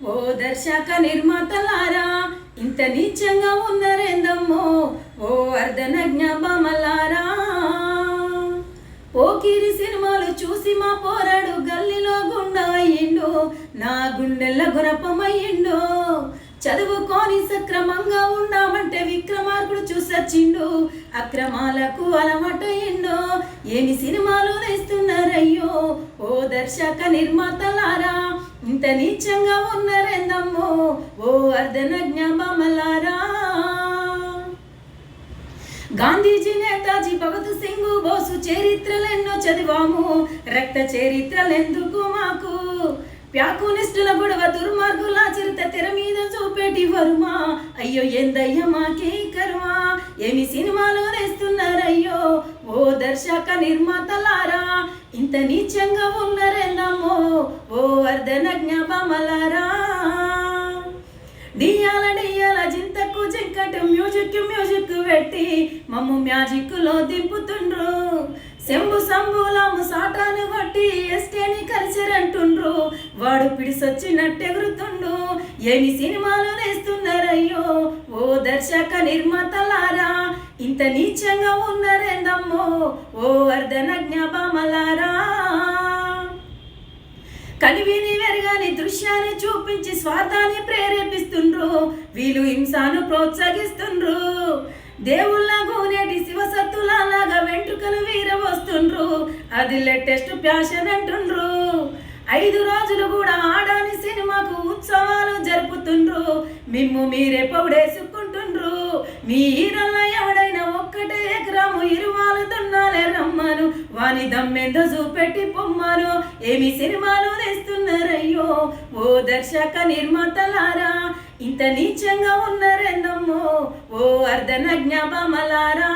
ఓ దర్శక నిర్మాతలారా ఇంత నీచంగా ఉన్నరేందమ్మో ఓ అర్ధనగ్న బామలారా పోకిరి సినిమాలు చూసి మా పోరాడు గల్లీలో గుండా అయ్యిండు నా గుండెల్ల గురపమయ్యిండు చదువుకొని సక్రమంగా ఉన్నామంటే విక్రమార్కుడు చూసొచ్చిండు అక్రమాలకు అలవాటయ్యిండు ఏమి సినిమాలు తీస్తున్నారయ్యో ఓ దర్శక నిర్మాతలారా ఇంత నీచంగా ఉన్నారేందమ్మో ఓ అర్ధనగ్న బామలారా గాంధీజీ నేతాజీ భగత్ సింగ్ బోసు చరిత్రలెన్నో చదివాము రక్త చరిత్రలెందుకు మాకు ప్యాకునిస్టుల గొడవ దుర్మార్గుల చరిత తెర మీద చూపేటి వర్మ అయ్యో ఏందయ్య మాకే కర్మ ఏమి సినిమాలు వేస్తున్నారయ్యో ఓ దర్శక నిర్మాతలారా ఇంత నీచంగా ఉన్నారేందమ్మో ఓ అర్ధనగ్న బామలారా డియాల జింతకు జింకట మ్యూజిక్ పెట్టి మమ్ము మ్యాజిక్లో దింపుతుండ్రు సంబులాము సాటాను కొట్టి ఎస్కేని కలిసిరంటుండ్రు వాడు పిడిసొచ్చినట్టెగురుతుండు ఏమి సినిమాలు వేస్తున్నారయ్యో ఓ దర్శక నిర్మాతలారా ఇంత నీచంగా ఉన్నారేందమ్మో ఓ అర్ధనగ్న బామలారా కనివిని వెరగాని దృశ్యాన్ని చూపించి స్వార్థాన్ని ప్రేరేపిస్తుండ్రు వీళ్ళు హింసను ప్రోత్సహిస్తుండ్రు దేవుళ్ళ గోనేటి శివసత్తులాగా వెంట్రుకలు వీరవస్తుండ్రు అది లేటెస్ట్ ప్యాషన్ అంటుండ్రు 5 రోజులు కూడా ఆడాని సినిమాకు ఉత్సవాలు జరుపుతుండ్రు మిమ్ము మీరే పౌడేసుకుంటుండ్రు మీ హీరోల ఎవడైనా ఒక్కటే ఎకరాము ఇరువాలు దున్నాలే రమ్మను వాని దమ్మెందో చూపెట్టి పొమ్మను ఏమి సినిమాలు తీస్తున్నారయ్యో ఓ దర్శక నిర్మాతలారా ఇంత నీచంగా ఉన్నారేందమ్మో ఓ అర్ధనగ్న బామలారా